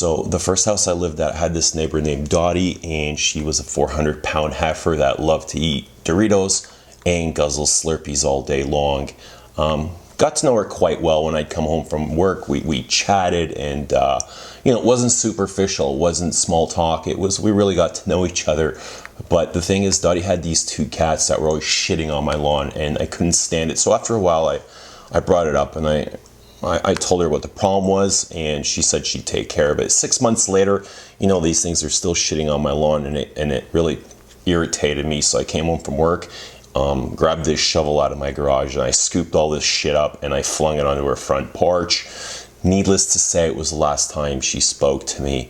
So the first house I lived at had this neighbor named Dottie, and she was a 400-pound heifer that loved to eat Doritos and guzzle Slurpees all day long. Got to know her quite well when I'd come home from work. We chatted, and it wasn't superficial, it wasn't small talk. We really got to know each other. But the thing is, Dottie had these two cats that were always shitting on my lawn, and I couldn't stand it. So after a while, I brought it up, and I told her what the problem was, and she said she'd take care of it. 6 months later, these things are still shitting on my lawn, and it really irritated me. So I came home from work, grabbed this shovel out of my garage, and I scooped all this shit up, and I flung it onto her front porch. Needless to say, it was the last time she spoke to me.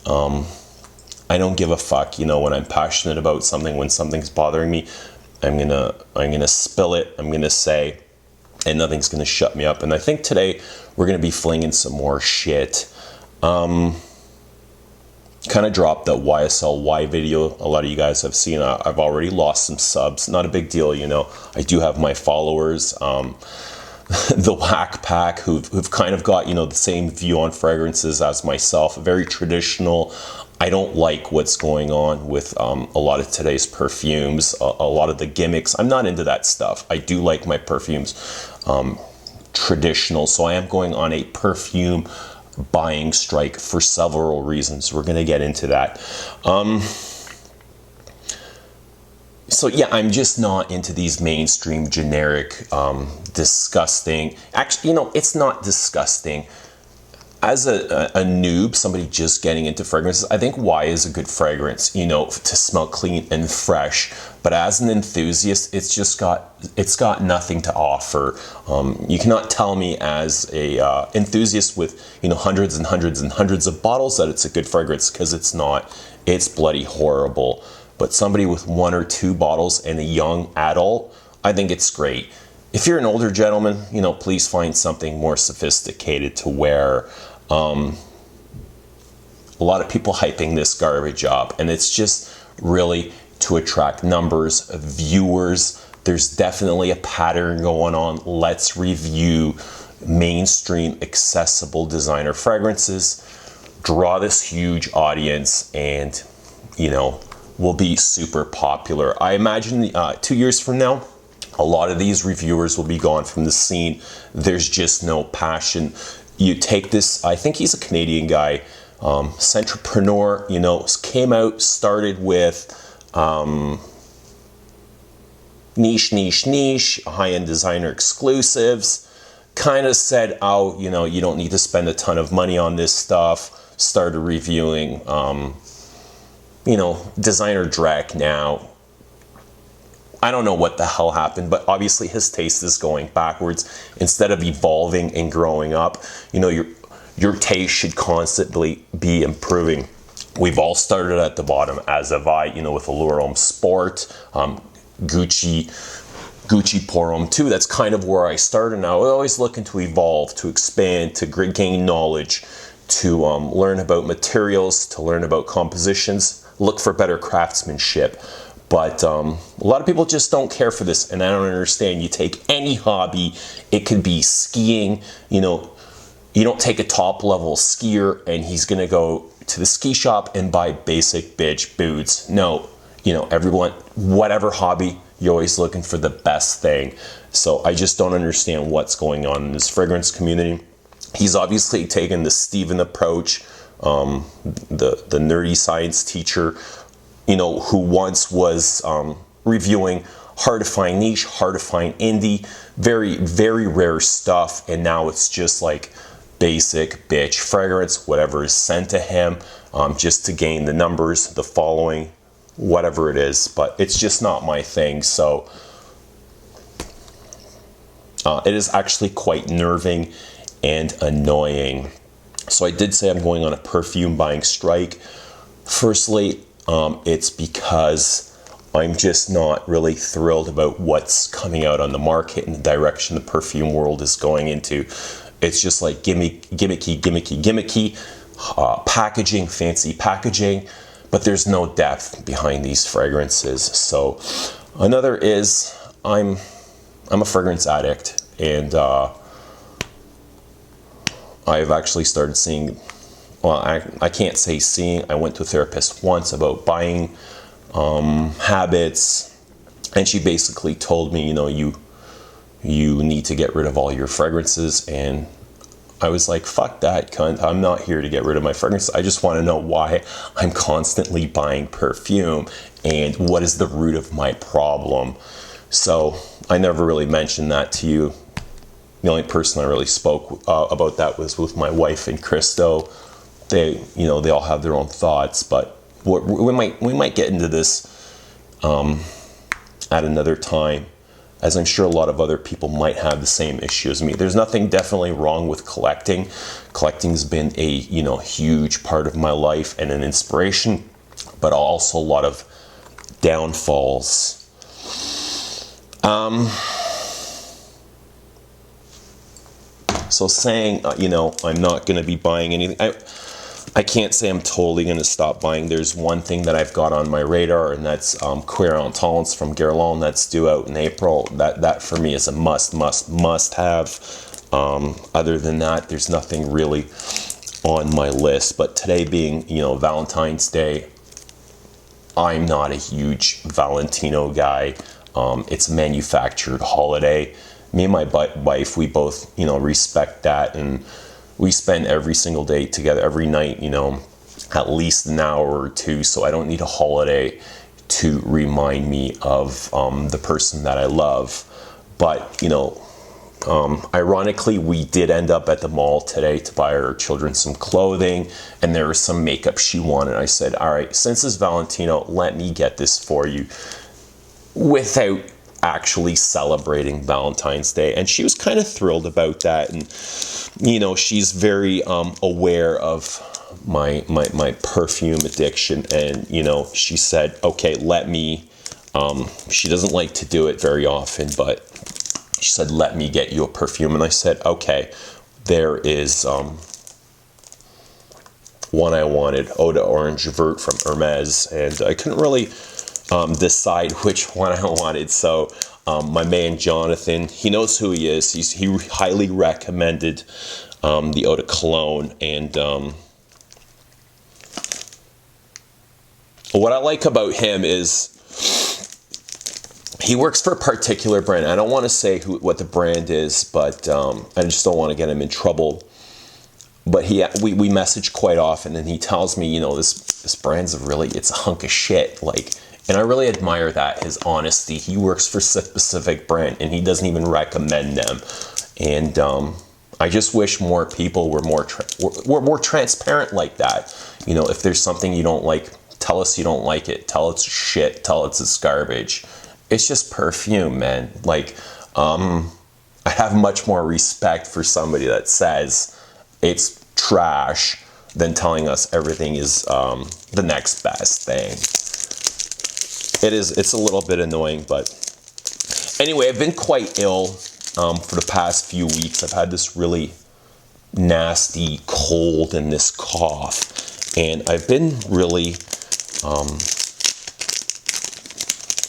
I don't give a fuck, when I'm passionate about something, when something's bothering me, I'm gonna spill it, I'm gonna say, and nothing's gonna shut me up. And I think today we're gonna be flinging some more shit. Kind of dropped the YSLY video. A lot of you guys have seen. I've already lost some subs. Not a big deal, I do have my followers. The Whack Pack, who've kind of got, the same view on fragrances as myself. Very traditional. I don't like what's going on with a lot of today's perfumes, a lot of the gimmicks. I'm not into that stuff. I do like my perfumes traditional. So I am going on a perfume buying strike for several reasons. We're going to get into that. So yeah, I'm just not into these mainstream, generic, disgusting. Actually, it's not disgusting. As a noob, somebody just getting into fragrances, I think Y is a good fragrance, to smell clean and fresh. But as an enthusiast, it's got nothing to offer. You cannot tell me as a enthusiast with hundreds and hundreds and hundreds of bottles that it's a good fragrance, because it's not. It's bloody horrible. But somebody with 1 or 2 bottles and a young adult, I think it's great. If you're an older gentleman, please find something more sophisticated to wear. A lot of people hyping this garbage up, and it's just really to attract numbers of viewers. There's definitely a pattern going on. Let's review mainstream, accessible designer fragrances, draw this huge audience, and, will be super popular. I imagine 2 years from now, a lot of these reviewers will be gone from the scene. There's just no passion. You take this, I think he's a Canadian guy, Centrepreneur, came out, started with niche, high-end designer exclusives, kind of said, oh, you don't need to spend a ton of money on this stuff, started reviewing, designer Drek now. I don't know what the hell happened, but obviously his taste is going backwards. Instead of evolving and growing up, your taste should constantly be improving. We've all started at the bottom, as have I, with Allure Homme Sport, Gucci Pour Homme 2. That's kind of where I started now. We're always looking to evolve, to expand, to gain knowledge, to learn about materials, to learn about compositions, look for better craftsmanship. But a lot of people just don't care for this, and I don't understand. You take any hobby, it could be skiing, you don't take a top level skier and he's gonna go to the ski shop and buy basic bitch boots. No, everyone, whatever hobby, you're always looking for the best thing. So I just don't understand what's going on in this fragrance community. He's obviously taken the Steven approach, the nerdy science teacher, who once was reviewing hard to find niche, hard to find indie, very, very rare stuff, and now it's just like basic bitch fragrance, whatever is sent to him, just to gain the numbers, the following, whatever it is. But it's just not my thing. So it is actually quite nerving and annoying. So I did say I'm going on a perfume buying strike. Firstly, it's because I'm just not really thrilled about what's coming out on the market and the direction the perfume world is going into. It's just like gimmicky, packaging, fancy packaging, but there's no depth behind these fragrances. So another is I'm a fragrance addict, and I've actually started seeing well, I can't say seeing. I went to a therapist once about buying habits, and she basically told me, you need to get rid of all your fragrances. And I was like, fuck that, cunt. I'm not here to get rid of my fragrances. I just want to know why I'm constantly buying perfume and what is the root of my problem. So I never really mentioned that to you. The only person I really spoke about that was with my wife and Christo. They all have their own thoughts, but we might get into this at another time, as I'm sure a lot of other people might have the same issue as me. There's nothing definitely wrong with collecting. Collecting's been a huge part of my life and an inspiration, but also a lot of downfalls. So saying, I'm not going to be buying anything. I can't say I'm totally going to stop buying. There's one thing that I've got on my radar, and that's Queer Intolerance from Guerlain. That's due out in April. That for me is a must have. Other than that, there's nothing really on my list. But today being, Valentine's Day, I'm not a huge Valentino guy. It's a manufactured holiday. Me and my wife, we both, respect that, and we spend every single day together, every night, at least an hour or two. So I don't need a holiday to remind me of the person that I love. But, ironically, we did end up at the mall today to buy our children some clothing, and there was some makeup she wanted. I said, all right, since it's Valentino, let me get this for you, without actually celebrating Valentine's Day. And she was kind of thrilled about that. And she's very aware of my perfume addiction, and she said, okay, let me she doesn't like to do it very often, but she said, let me get you a perfume. And I said, okay. There is one I wanted, Eau d'Orange Verte from Hermes, and I couldn't really decide which one I wanted. So my man Jonathan, he knows who he is. He highly recommended the Eau de Cologne. And what I like about him is he works for a particular brand. I don't want to say what the brand is, but I just don't want to get him in trouble. But we message quite often, and he tells me, this brand's it's a hunk of shit. And I really admire that, his honesty. He works for a specific brand, and he doesn't even recommend them. And I just wish more people were more transparent like that. If there's something you don't like, tell us you don't like it. Tell it's shit. Tell it's garbage. It's just perfume, man. I have much more respect for somebody that says it's trash than telling us everything is the next best thing. It's a little bit annoying, but anyway, I've been quite ill for the past few weeks. I've had this really nasty cold and this cough, and I've been really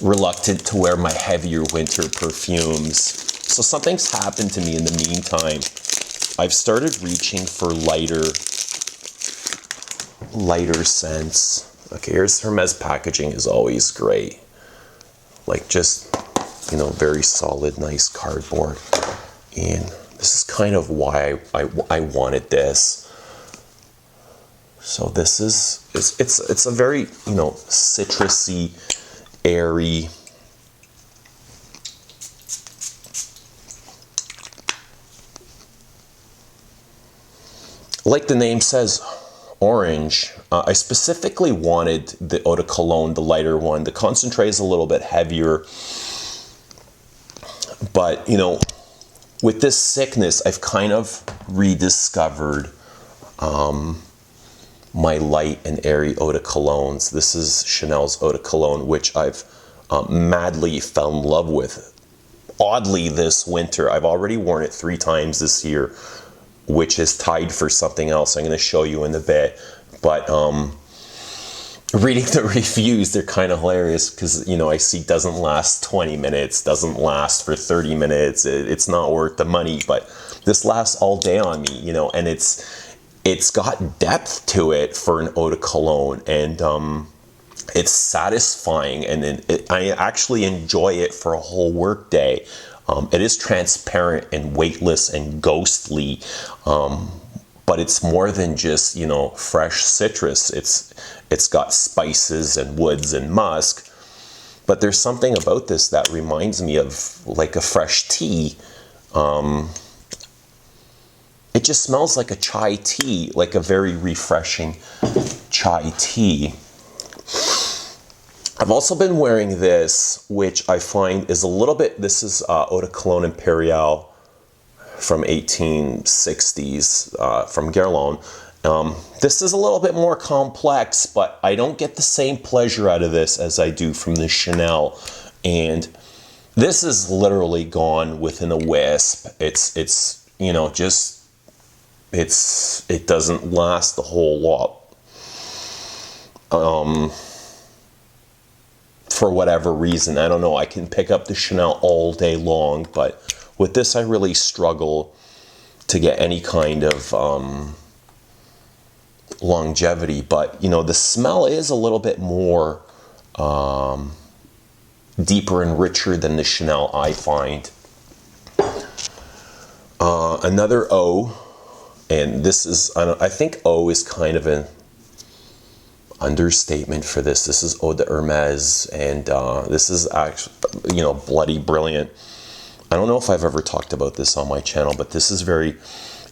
reluctant to wear my heavier winter perfumes. So something's happened to me in the meantime. I've started reaching for lighter scents. Okay, here's Hermes packaging is always great. Just, very solid, nice cardboard. And this is kind of why I wanted this. So this it's a very, citrusy, airy, like the name says, orange. I specifically wanted the Eau de Cologne, the lighter one. The concentrate is a little bit heavier. But, with this sickness, I've kind of rediscovered my light and airy Eau de Colognes. This is Chanel's Eau de Cologne, which I've madly fell in love with. Oddly, this winter, I've already worn it 3 times this year, which is tied for something else I'm going to show you in a bit. But reading the reviews, they're kind of hilarious because, I see doesn't last 20 minutes, doesn't last for 30 minutes. It's not worth the money, but this lasts all day on me, and it's got depth to it for an eau de cologne, and it's satisfying, and I actually enjoy it for a whole work day. It is transparent and weightless and ghostly, but it's more than just, you know, fresh citrus. It's got spices and woods and musk, but there's something about this that reminds me of like a fresh tea. It just smells like a chai tea, like a very refreshing chai tea. I've also been wearing this, which I find is a little bit, this is Eau de Cologne Imperial from 1860s from Guerlain. This is a little bit more complex, but I don't get the same pleasure out of this as I do from the Chanel. And this is literally gone within a wisp. It's you know, just, it doesn't last the whole lot. For whatever reason, I don't know, I can pick up the Chanel all day long, but with this I really struggle to get any kind of longevity. But you know, the smell is a little bit more deeper and richer than the Chanel, I find. Another eau, and this is, I think eau is kind of an understatement for this. This is Eau de Hermes, and this is actually, you know, bloody brilliant. I don't know if I've ever talked about this on my channel, but this is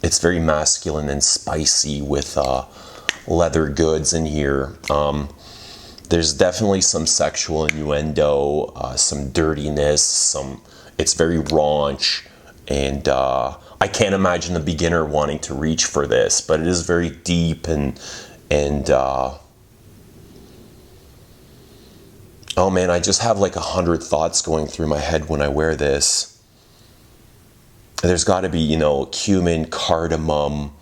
it's very masculine and spicy with leather goods in here. There's definitely some sexual innuendo, some dirtiness, it's very raunch, and I can't imagine a beginner wanting to reach for this, but it is very deep and oh man, I just have like 100 thoughts going through my head when I wear this. There's got to be, you know, cumin, cardamom,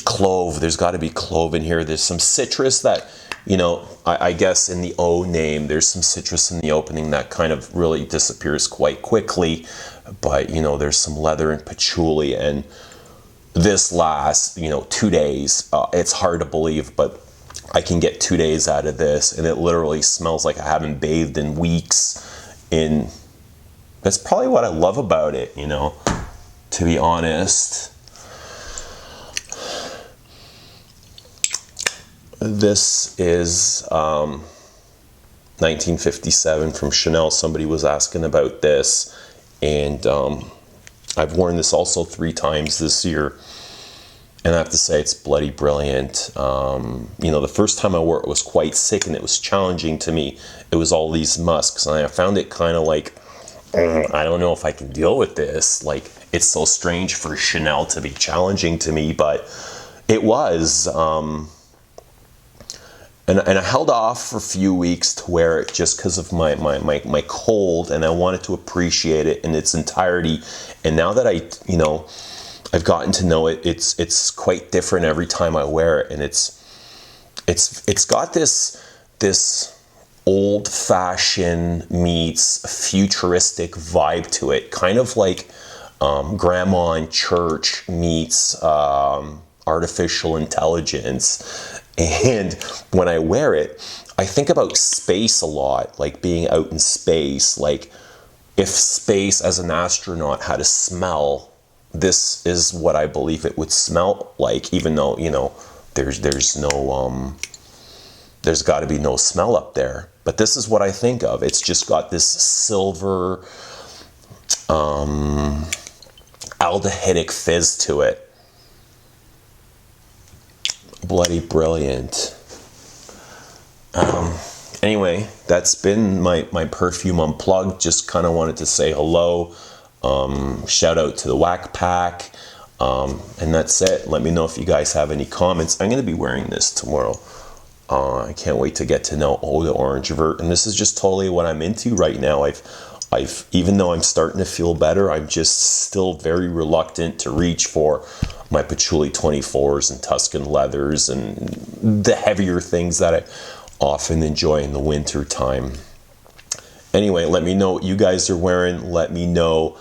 clove. There's got to be clove in here. There's some citrus that, you know, I guess in the eau name, there's some citrus in the opening that kind of really disappears quite quickly. But, you know, there's some leather and patchouli, and this lasts, you know, 2 days. It's hard to believe, but I can get 2 days out of this, and it literally smells like I haven't bathed in weeks. That's probably what I love about it, you know, to be honest. This is 1957 from Chanel. Somebody was asking about this, and I've worn this also 3 times this year, and I have to say it's bloody brilliant. You know, the first time I wore it was quite sick, and it was challenging to me. It was all these musks, and I found it kind of like, I don't know if I can deal with this. Like, it's so strange for Chanel to be challenging to me, but it was. And I held off for a few weeks to wear it just because of my cold, and I wanted to appreciate it in its entirety. And now that I've gotten to know it, it's quite different every time I wear it, and it's got this old-fashioned meets futuristic vibe to it, kind of like grandma in church meets artificial intelligence. And when I wear it, I think about space a lot, like being out in space. Like, if space as an astronaut had a smell, this is what I believe it would smell like, even though, you know, there's got to be no smell up there. But this is what I think of. It's just got this silver aldehydic fizz to it. Bloody brilliant. Anyway, that's been my Perfume Unplugged. Just kind of wanted to say hello. Shout out to the Whack Pack. And that's it. Let me know if you guys have any comments. I'm going to be wearing this tomorrow. I can't wait to get to know Eau de Orange Verte. And this is just totally what I'm into right now. I've even though I'm starting to feel better, I'm just still very reluctant to reach for my patchouli 24s and Tuscan leathers and the heavier things that I often enjoy in the winter time. Anyway, let me know what you guys are wearing. Let me know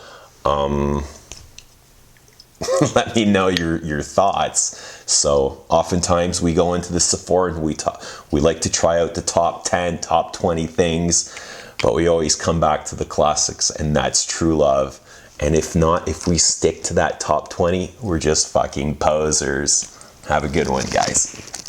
let me know your thoughts. So oftentimes we go into the Sephora and we like to try out the top 10, top 20 things, but we always come back to the classics, and that's true love. And if not, if we stick to that top 20, we're just fucking posers. Have a good one, guys.